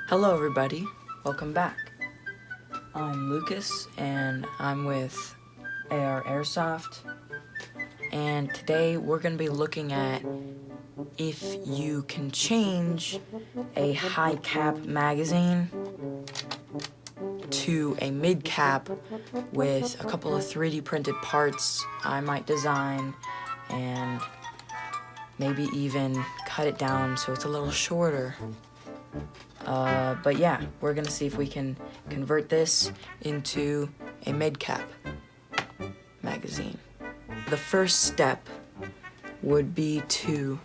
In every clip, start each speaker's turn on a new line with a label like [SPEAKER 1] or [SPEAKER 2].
[SPEAKER 1] Hello everybody, welcome back. I'm Lucas and I'm with Airsoft, and today we're going to be looking at if you can change a high cap magazine to a mid cap with a couple of 3D printed parts I might design, and maybe even cut it down so it's a little shorter. But yeah, we're gonna see if we can convert this into a mid-cap magazine. The first step would be to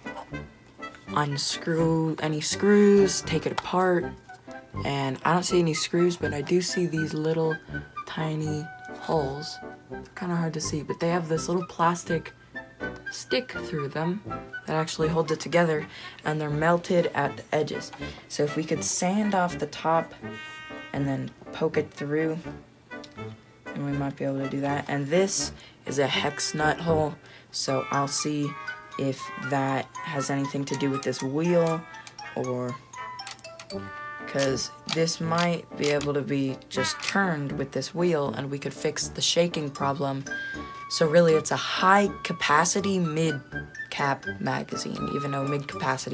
[SPEAKER 1] unscrew any screws, take it apart, and I don't see any screws, but I do see these little tiny holes. They're kind of hard to see, but they have this little plastic stick through them that actually holds it together, and they're melted at the edges. So if we could sand off the top and then poke it through, and we might be able to do that. And this is a hex nut hole, so I'll see if that has anything to do with this wheel, or because this might be able to be just turned with this wheel and we could fix the shaking problem. So really it's a high capacity mid-cap magazine. Even though mid-cap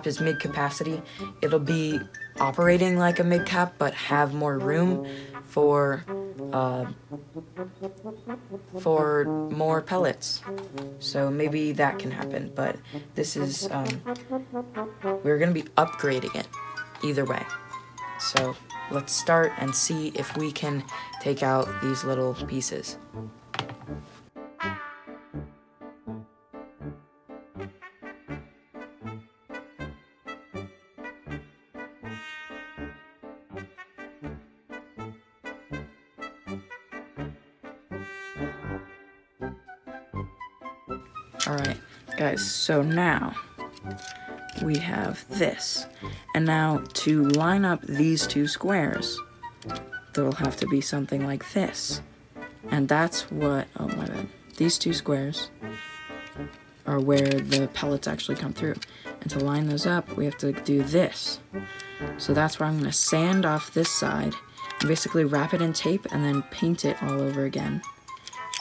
[SPEAKER 1] is mid-capacity, it'll be operating like a mid-cap but have more room for more pellets. So maybe that can happen, but this is we're gonna be upgrading it either way. So let's start and see if we can take out these little pieces. Alright, guys, so now we have this. And now to line up these two squares, there'll have to be something like this. And that's what, oh my bad, these two squares are where the pellets actually come through. And to line those up, we have to do this. So that's where I'm gonna sand off this side, and basically wrap it in tape and then paint it all over again.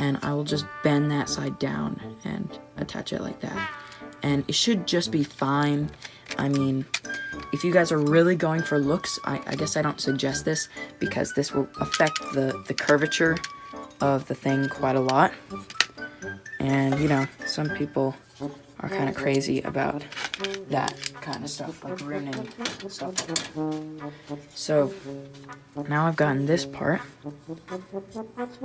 [SPEAKER 1] And I will just bend that side down and attach it like that. And it should just be fine. I mean, if you guys are really going for looks, I guess I don't suggest this, because this will affect the curvature of the thing quite a lot. And, you know, some people are kind of crazy about that kind of stuff, like ruining stuff. So, now I've gotten this part.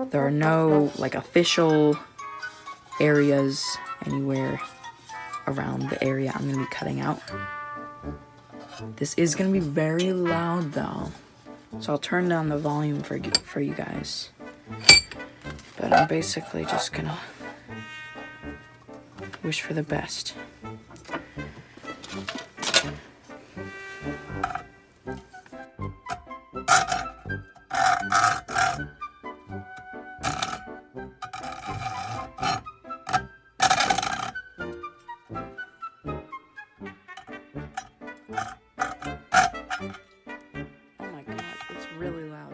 [SPEAKER 1] There are no, like, official areas anywhere around the area I'm going to be cutting out. This is going to be very loud, though, so I'll turn down the volume for you guys. But I'm basically just going to wish for the best. Oh my god, it's really loud.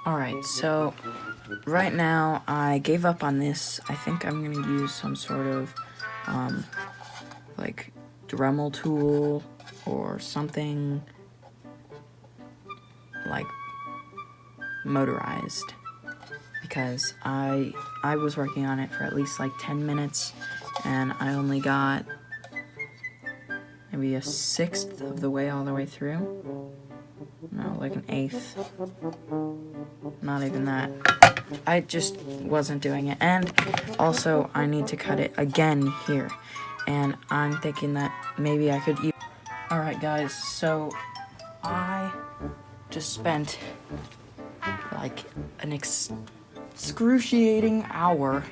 [SPEAKER 1] Alright, so right now I gave up on this. I think I'm gonna use some sort of like Dremel tool or something like motorized, because I was working on it for at least like 10 minutes and I only got maybe a sixth of the way all the way through. No, like an eighth. Not even that. I just wasn't doing it. And also, I need to cut it again here. And I'm thinking that maybe I could even... Alright guys, so I just spent like an excruciating hour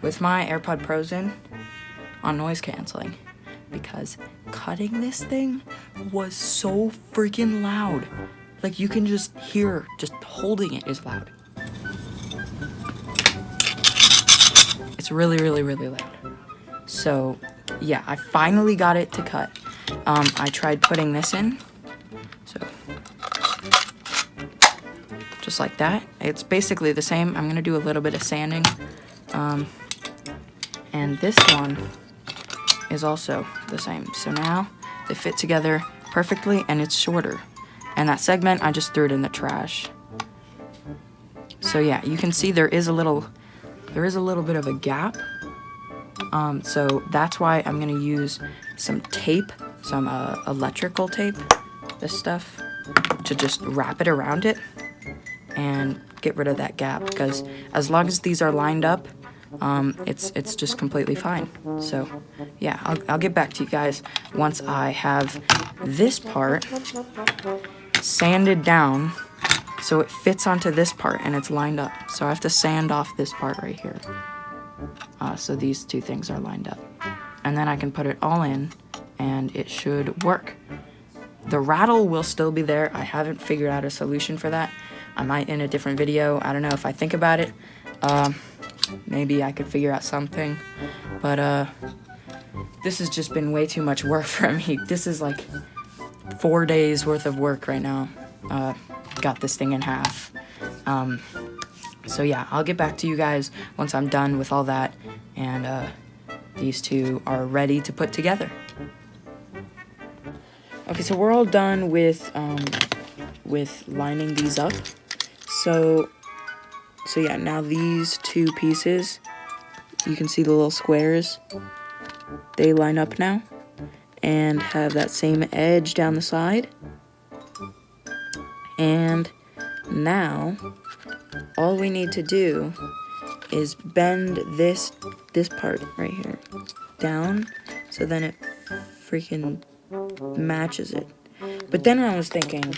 [SPEAKER 1] with my AirPod Pros in on noise canceling, because cutting this thing was so freaking loud. Like, you can just hear, just holding it is loud. It's really, really, really loud. So, yeah, I finally got it to cut. I tried putting this in. So, just like that. It's basically the same. I'm gonna do a little bit of sanding. And this one is also the same. So now they fit together perfectly, and it's shorter. And that segment, I just threw it in the trash. So yeah, you can see there is a little bit of a gap. So that's why I'm gonna use some tape, some electrical tape, this stuff, to just wrap it around it and get rid of that gap. Because as long as these are lined up, it's just completely fine. So yeah, I'll get back to you guys once I have this part sanded down so it fits onto this part and it's lined up. So I have to sand off this part right here, so these two things are lined up, and then I can put it all in and it should work. The rattle will still be there. I haven't figured out a solution for that. I might in a different video. I don't know if I think about it. Maybe I could figure out something, but this has just been way too much work for me. This is like 4 days worth of work right now. Got this thing in half. So yeah, I'll get back to you guys once I'm done with all that, and these two are ready to put together. Okay, so we're all done with lining these up. So yeah, now these two pieces, you can see the little squares, they line up now and have that same edge down the side. And now all we need to do is bend this part right here down, so then it freaking matches it. But then I was thinking,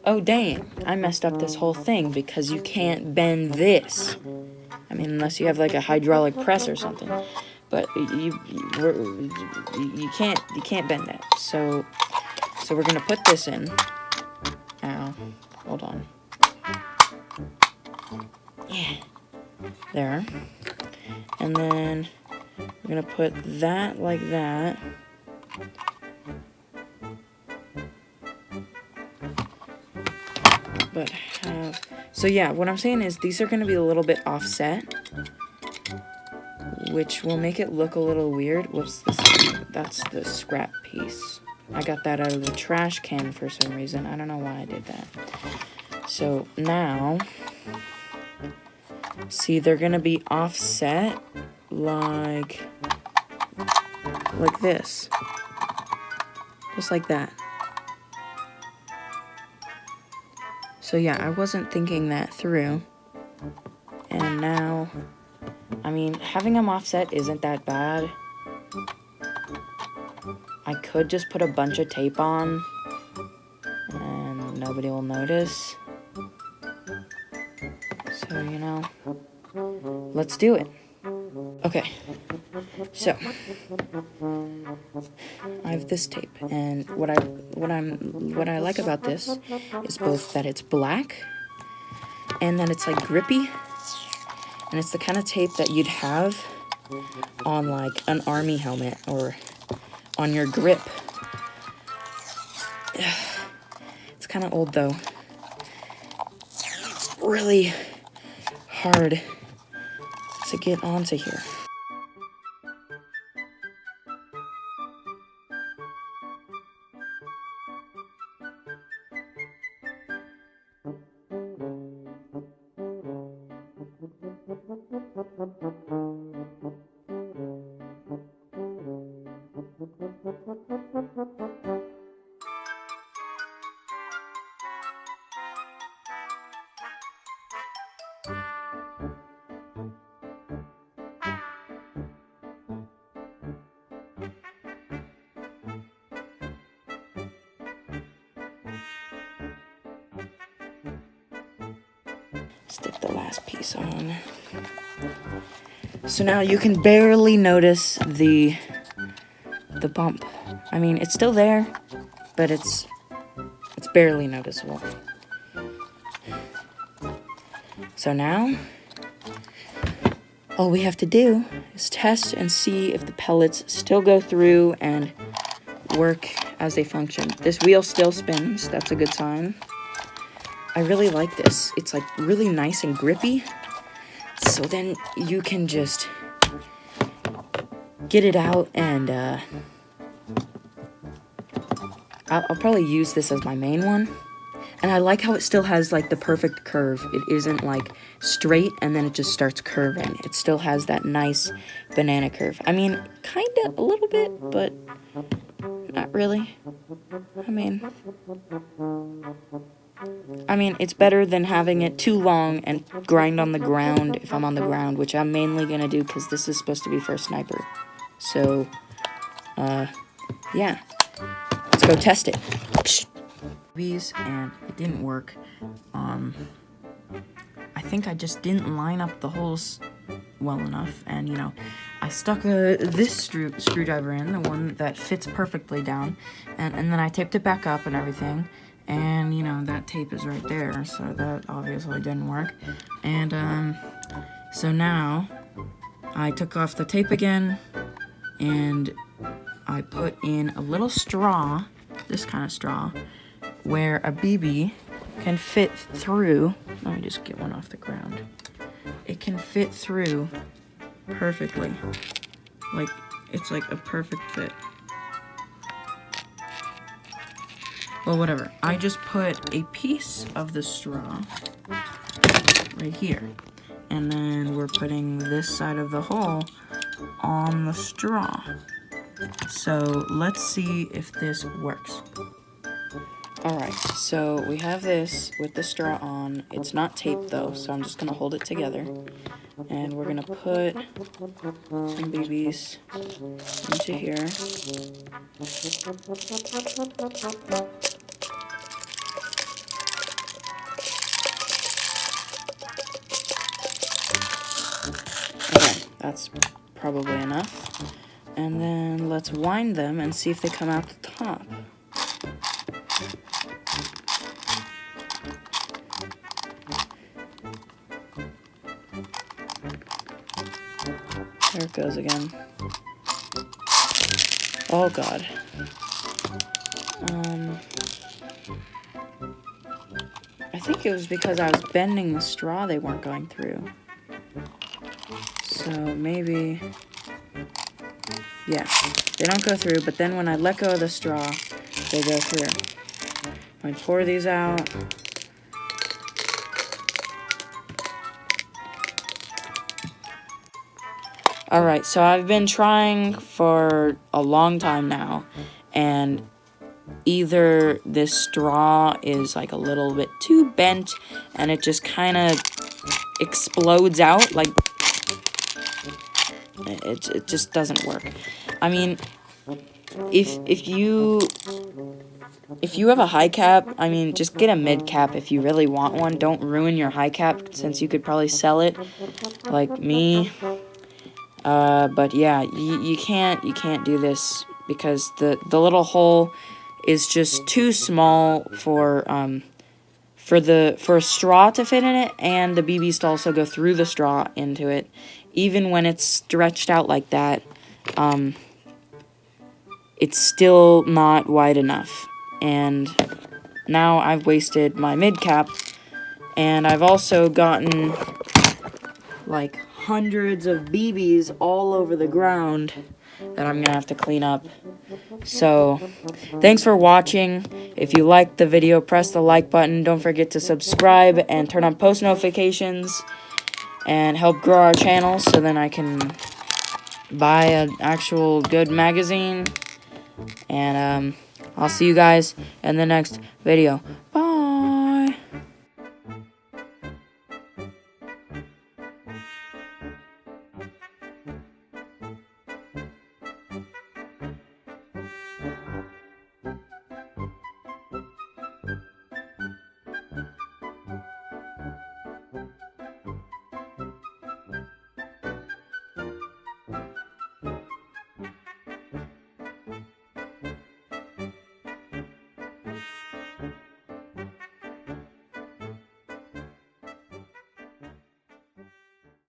[SPEAKER 1] oh dang, I messed up this whole thing, because you can't bend this. I mean, unless you have like a hydraulic press or something. But you can't bend that. So we're gonna put this in. Ow, hold on. Yeah, there. And then we're gonna put that like that. But so yeah, what I'm saying is these are gonna be a little bit offset, which will make it look a little weird. What's this? That's the scrap piece. I got that out of the trash can for some reason. I don't know why I did that. So now, see, they're gonna be offset like this. Just like that. So yeah, I wasn't thinking that through. And now, I mean, having them offset isn't that bad. I could just put a bunch of tape on and nobody will notice. So, you know, let's do it. Okay, so I have this tape, and what I like about this is both that it's black and that it's like grippy, and it's the kind of tape that you'd have on like an army helmet or on your grip. It's kind of old though. It's really hard to get onto here. Stick the last piece on. So now you can barely notice the bump. I mean, it's still there, but it's barely noticeable. So now, all we have to do is test and see if the pellets still go through and work as they function. This wheel still spins, that's a good sign. I really like this. It's like really nice and grippy. So then you can just get it out and I'll probably use this as my main one. And I like how it still has like the perfect curve. It isn't like straight and then it just starts curving. It still has that nice banana curve. I mean, kinda a little bit, but not really. I mean, it's better than having it too long and grind on the ground if I'm on the ground, which I'm mainly gonna do because this is supposed to be for a sniper. So, yeah. Let's go test it. And it didn't work. I think I just didn't line up the holes well enough, and you know, I stuck this screwdriver in, the one that fits perfectly down, and then I taped it back up and everything, and you know, that tape is right there, so that obviously didn't work. And so now I took off the tape again, and I put in a little straw, this kind of straw, where a BB can fit through. Let me just get one off the ground. It can fit through perfectly. Like, it's like a perfect fit. Well, whatever. I just put a piece of the straw right here. And then we're putting this side of the hole on the straw. So let's see if this works. Alright, so we have this with the straw on. It's not taped though, so I'm just gonna hold it together. And we're gonna put some BBs into here. Okay, that's probably enough. And then let's wind them and see if they come out the top. There it goes again. Oh god. I think it was because I was bending the straw they weren't going through. So maybe... yeah, they don't go through, but then when I let go of the straw, they go through. I pour these out. Alright, so I've been trying for a long time now, and either this straw is like a little bit too bent, and it just kind of explodes out, like, it just doesn't work. I mean, if you have a high cap, I mean, just get a mid cap if you really want one. Don't ruin your high cap, since you could probably sell it, like me. But yeah, you can't do this because the little hole is just too small for a straw to fit in it, and the BBs to also go through the straw into it. Even when it's stretched out like that, it's still not wide enough. And now I've wasted my mid cap, and I've also gotten like hundreds of BBs all over the ground that I'm gonna have to clean up. So, thanks for watching. If you liked the video, press the like button. Don't forget to subscribe and turn on post notifications and help grow our channel so then I can buy an actual good magazine. And I'll see you guys in the next video.